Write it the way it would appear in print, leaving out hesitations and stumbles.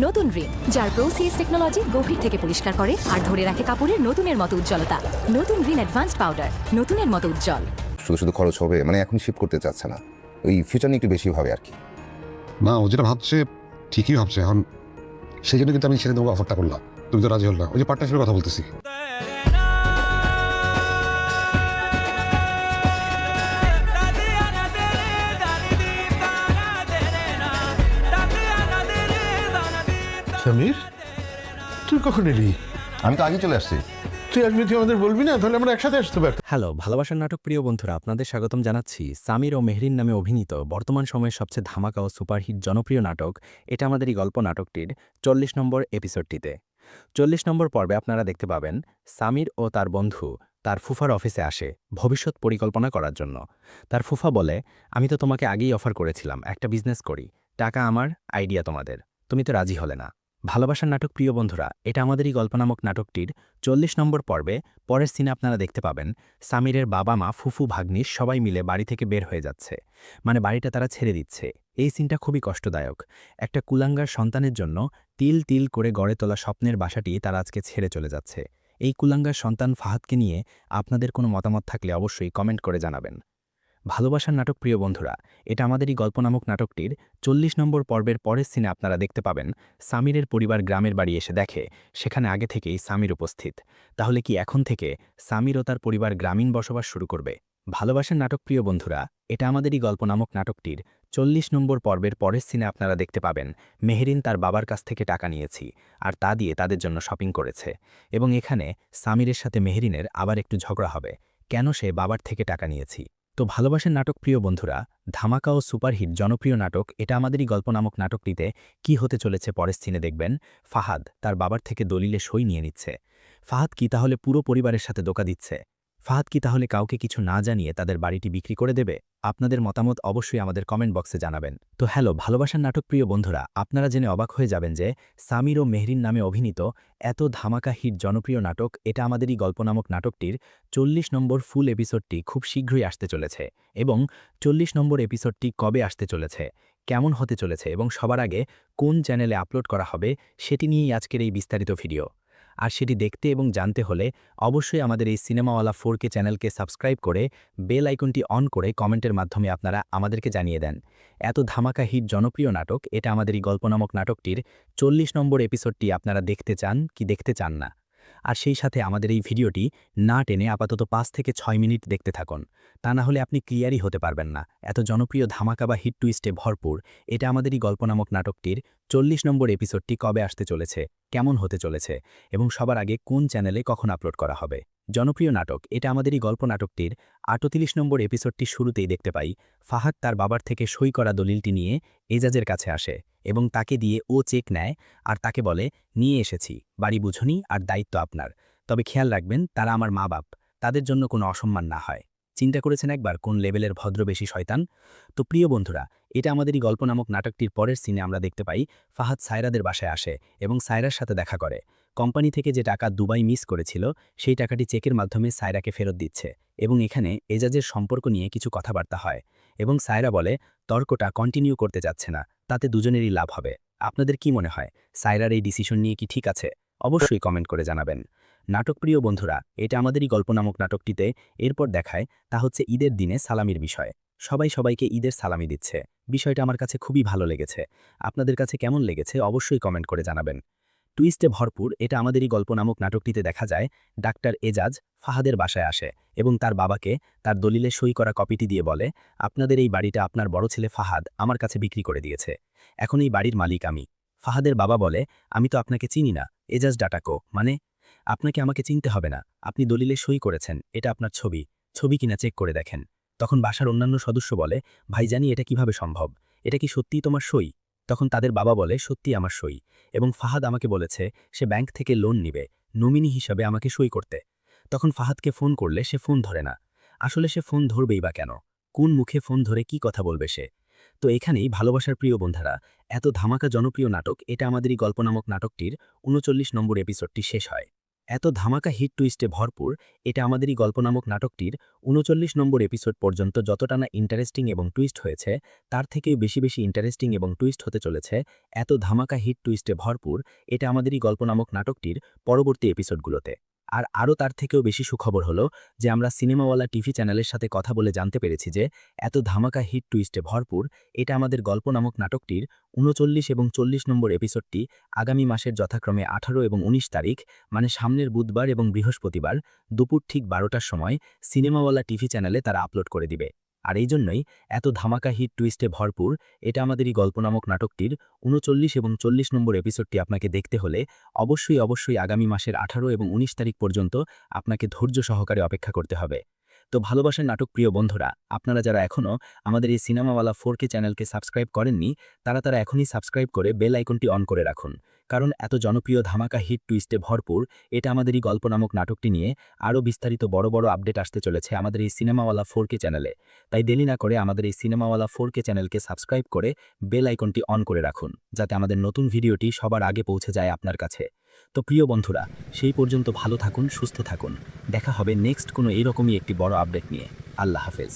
নতুন রিন, যার প্রোসিএস টেকনোলজি গভীর থেকে পরিষ্কার করে আর ধরে রাখে কাপড়ের নতুনের মতো উজ্জ্বলতা। নতুন রিন অ্যাডভান্সড পাউডার, নতুনের মতো উজ্জ্বল। শুধু শুধু খরচ হবে, মানে এখন শিফট করতে চাচ্ছে না, ওই ফিউচার নিয়ে একটু বেশি ভাবে আর কি। না, ও যেটা ভাবছে ঠিকই ভাবছে। এখন সেই জন্য কিন্তু আমি ছেড়ে দেবো অফারটা করলাম। তুমি তো রাজি হল না। ওই যে পার্টনারশিপের কথা বলতেছি। সমীর, তুই কখন এলি? আমি তো আগে চলে আসছি। তুই আসবি, তুই আমাদের বলবি না? তাহলে আমরা একসাথে আসতে পারতাম। হ্যালো, ভালোবাসার নাটক প্রিয় বন্ধুরা, আপনাদের স্বাগতম জানাচ্ছি। সামির ও মেহরিন নামে অভিনীত বর্তমান সময়ের সবচেয়ে ধামাকা ও সুপারহিট জনপ্রিয় নাটক এটা আমাদের এই গল্প নাটকটির 40 নম্বর এপিসোডটিতে। 40 নম্বর পর্বে আপনারা দেখতে পাবেন সামির ও তার বন্ধু তার ফুফার অফিসে আসে ভবিষ্যৎ পরিকল্পনা করার জন্য। তার ফুফা বলে, আমি তো তোমাকে আগেই অফার করেছিলাম একটা বিজনেস করি, টাকা আমার, আইডিয়া তোমাদের, তুমি তো রাজি হলে না। ভালোবাসার নাটক প্রিয় বন্ধুরা, এটা আমাদেরই গল্প নামক নাটকটির 40 নম্বর পর্বে পরের সিনে আপনারা দেখতে পাবেন সামিরের বাবা মা ফুফু ভাগ্নিস সবাই মিলে বাড়ি থেকে বের হয়ে যাচ্ছে, মানে বাড়িটা তারা ছেড়ে দিচ্ছে। এই সিনটা খুবই কষ্টদায়ক। একটা কুলাঙ্গার সন্তানের জন্য তিল তিল করে গড়ে তোলা স্বপ্নের বাসাটি তারা আজকে ছেড়ে চলে যাচ্ছে। এই কুলাঙ্গার সন্তান ফাহাদকে নিয়ে আপনাদের কোনো মতামত থাকলে অবশ্যই কমেন্ট করে জানাবেন। ভালোবাসার নাটক প্রিয় বন্ধুরা, এটা আমাদেরই গল্প নামক নাটকটির 40 নম্বর পর্বের পরের সিনে আপনারা দেখতে পাবেন সামিরের পরিবার গ্রামের বাড়ি এসে দেখে সেখানে আগে থেকেই সামির উপস্থিত। তাহলে কি এখন থেকে সামির ও তার পরিবার গ্রামীণ বসবাস শুরু করবে? ভালোবাসার নাটক প্রিয় বন্ধুরা, এটা আমাদেরই গল্প নামক নাটকটির 40 নম্বর পর্বের পরের সিনে আপনারা দেখতে পাবেন মেহরিন তার বাবার কাছ থেকে টাকা নিয়েছি আর তা দিয়ে তাদের জন্য শপিং করেছে, এবং এখানে সামিরের সাথে মেহরিনের আবার একটু ঝগড়া হবে কেন সে বাবার থেকে টাকা নিয়েছি। তো ভালোবাসার নাটক প্রিয় বন্ধুরা, ধামাকা ও সুপারহিট জনপ্রিয় নাটক এটা আমাদেরই গল্প নামক নাটকটিতে কি হতে চলেছে পরের সিনে দেখবেন। ফাহাদ তার বাবার থেকে দলিলে সই নিয়ে নিচ্ছে। ফাহাদ কি তাহলে পুরো পরিবারের সাথে ধোঁকা দিচ্ছে? ফাহাদ কি তাহলে কাউকে কিছু না জানিয়ে তাদের বাড়িটি বিক্রি করে দেবে? আপনাদের মতামত অবশ্যই আমাদের কমেন্ট বক্সে জানাবেন। তো হ্যালো ভালোবাসার নাটক প্রিয় বন্ধুরা, আপনারা জেনে অবাক হয়ে যাবেন যে সামির ও মেহরিন নামে অভিনীত এত ধামাকা হিট জনপ্রিয় নাটক এটা আমাদেরই গল্প নামক নাটকটির 40 নম্বর ফুল এপিসোডটি খুব শীঘ্রই আসতে চলেছে। এবং 40 নম্বর এপিসোডটি কবে আসতে চলেছে, কেমন হতে চলেছে এবং সবার আগে কোন চ্যানেলে আপলোড করা হবে সেটি নিয়েই আজকের এই বিস্তারিত ভিডিও। আর সেটি দেখতে এবং জানতে হলে অবশ্যই আমাদের এই সিনেমাওয়ালা 4K চ্যানেলকে সাবস্ক্রাইব করে বেল আইকনটি অন করে কমেন্টের মাধ্যমে আপনারা আমাদেরকে জানিয়ে দেন এত ধামাকা হিট জনপ্রিয় নাটক এটা আমাদের এই গল্প নামক নাটকটির 40 নম্বর এপিসোডটি আপনারা দেখতে চান কি দেখতে চান না। আর সেই সাথে আমাদের এই ভিডিওটি না টেনে আপাতত 5 থেকে 6 মিনিট দেখতে থাকুন, তা না হলে আপনি ক্লিয়ারই হতে পারবেন না এত জনপ্রিয় ধামাকা বা হিট টুইস্টে ভরপুর এটা আমাদেরই গল্প নামক নাটকটির 40 নম্বর এপিসোডটি কবে আসতে চলেছে, কেমন হতে চলেছে এবং সবার আগে কোন চ্যানেলে কখন আপলোড করা হবে। জনপ্রিয় নাটক এটা আমাদেরই গল্প নাটকটির 38 নম্বর এপিসোডটি শুরুতেই দেখতে পাই ফাহাদ তার বাবার থেকে সই করা দলিলটি নিয়ে এজাজের কাছে আসে এবং তাকে দিয়ে ও চেক নেয় আর তাকে বলে, নিয়ে এসেছি, বাড়ি বুঝুনি আর দায়িত্ব আপনার, তবে খেয়াল রাখবেন তারা আমার মা বাপ, তাদের জন্য কোনো অসম্মান না হয়। চিন্তা করেছেন একবার কোন লেভেলের ভদ্রবেশী শয়তান? তো প্রিয় বন্ধুরা, এটা আমাদেরই গল্প নামক নাটকটির পরের সিনে আমরা দেখতে পাই ফাহাদ সায়রাদের বাসায় আসে এবং সায়রার সাথে দেখা করে। কোম্পানি থেকে যে টাকা দুবাই মিস করেছিল সেই টাকাটি চেকের মাধ্যমে সায়রাকে ফেরত দিচ্ছে এবং এখানে এজাজের সম্পর্ক নিয়ে কিছু কথাবার্তা হয় এবং সায়রা বলে তর্কটা কন্টিনিউ করতে যাচ্ছে না, তাতে দুজনেরই লাভ হবে। আপনাদের কি মনে হয় সায়রার এই ডিসিশন নিয়ে কি ঠিক আছে? অবশ্যই কমেন্ট করে জানাবেন। নাটকপ্রিয় বন্ধুরা, এটা আমাদেরই গল্প নামক নাটকটিতে এরপর দেখায় তা হচ্ছে ঈদের দিনে সালামির বিষয়। সবাই সবাইকে ঈদের সালামি দিচ্ছে, বিষয়টা আমার কাছে খুবই ভালো লেগেছে। আপনাদের কাছে কেমন লেগেছে অবশ্যই কমেন্ট করে জানাবেন। টুইস্টে ভরপুর এটা আমাদেরই গল্প নামক নাটকটিতে দেখা যায় ডাক্তার এজাজ ফাহাদের বাসায় আসে এবং তার বাবাকে তার দলিলে সই করা কপিটি দিয়ে বলে, আপনাদের এই বাড়িটা আপনার বড় ছেলে ফাহাদ আমার কাছে বিক্রি করে দিয়েছে, এখন এই বাড়ির মালিক আমি। ফাহাদের বাবা বলে, আমি তো আপনাকে চিনি না, এজাজ ডাটাকো মানে? আপনাকে আমাকে চিনতে হবে না, আপনি দলিলে সই করেছেন, এটা আপনার ছবি, ছবি কিনা চেক করে দেখেন। তখন বাসার অন্যান্য সদস্য বলে, ভাইজানি এটা কিভাবে সম্ভব, এটা কি সত্যিই তোমার সই? তখন তাদের বাবা বলে, সত্যি আমার সই, এবং ফাহাদ আমাকে বলেছে সে ব্যাংক থেকে লোন নিবে, নমিনি হিসাবে আমাকে সই করতে। তখন ফাহাদকে ফোন করলে সে ফোন ধরে না। আসলে সে ফোন ধরবেই বা কেন? কোন মুখে ফোন ধরে কি কথা বলবে সে? তো এখানেই ভালোবাসার প্রিয় বন্ধুরা, এত ধামাকা জনপ্রিয় নাটক এটা আমাদেরই গল্প নামক নাটকটির 39 নম্বর এপিসোডটি শেষ হয়। এত ধামাকা হিট টুইস্টে ভরপুর এটা আমাদেরই গল্প নামক নাটকটির ৩৯ নম্বর এপিসোড পর্যন্ত যতটা না ইন্টারেস্টিং এবং টুইস্ট হয়েছে তার থেকেও বেশি বেশি ইন্টারেস্টিং এবং টুইস্ট হতে চলেছে এত ধামাকা হিট টুইস্টে ভরপুর এটা আমাদেরই গল্প নামক নাটকটির পরবর্তী এপিসোডগুলোতে। আর আরও তার থেকেও বেশি সুখবর হলো যে আমরা সিনেমাওয়ালা টিভি চ্যানেলের সাথে কথা বলে জানতে পেরেছি যে এত ধামাকা হিট টুইস্টে ভরপুর এটা আমাদের গল্প নামক নাটকটির ৩৯ এবং ৪০ নম্বর এপিসোডটি আগামী মাসের যথাক্রমে ১৮ এবং ১৯ তারিখ মানে সামনের বুধবার এবং বৃহস্পতিবার দুপুর ঠিক ১২টার সময় সিনেমাওয়ালা টিভি চ্যানেলে তারা আপলোড করে দিবে। আর এই জন্যই এত ধামাকা হিট টুইস্টে ভরপুর এটা আমাদেরই গল্প নামক নাটকটির ৩৯ এবং ৪০ নম্বর এপিসোডটি আপনাকে দেখতে হলে অবশ্যই আগামী মাসের ১৮ এবং ১৯ তারিখ পর্যন্ত আপনাকে ধৈর্য সহকারে অপেক্ষা করতে হবে। তো ভালোবাসার নাটক প্রিয় বন্ধুরা, আপনারা যারা এখনও আমাদের এই সিনেমাওয়ালা 4K চ্যানেলকে সাবস্ক্রাইব করেননি তারা এখনই সাবস্ক্রাইব করে বেল আইকনটি অন করে রাখুন, কারণ এত জনপ্রিয় ধামাকা হিট টুইস্টে ভরপুর এটা আমাদেরই গল্প নামক নাটকটি নিয়ে আরও বিস্তারিত বড় বড় আপডেট আসতে চলেছে আমাদের এই সিনেমাওয়ালা 4K চ্যানেলে। তাই দেরি না করে আমাদের এই সিনেমাওয়ালা 4K চ্যানেলকে সাবস্ক্রাইব করে বেল আইকনটি অন করে রাখুন, যাতে আমাদের নতুন ভিডিওটি সবার আগে পৌঁছে যায় আপনার কাছে। তো প্রিয় বন্ধুরা, সেই পর্যন্ত ভালো থাকুন, সুস্থ থাকুন, দেখা হবে নেক্সট কোনো এইরকমই একটি বড় আপডেট নিয়ে। আল্লাহ হাফেজ।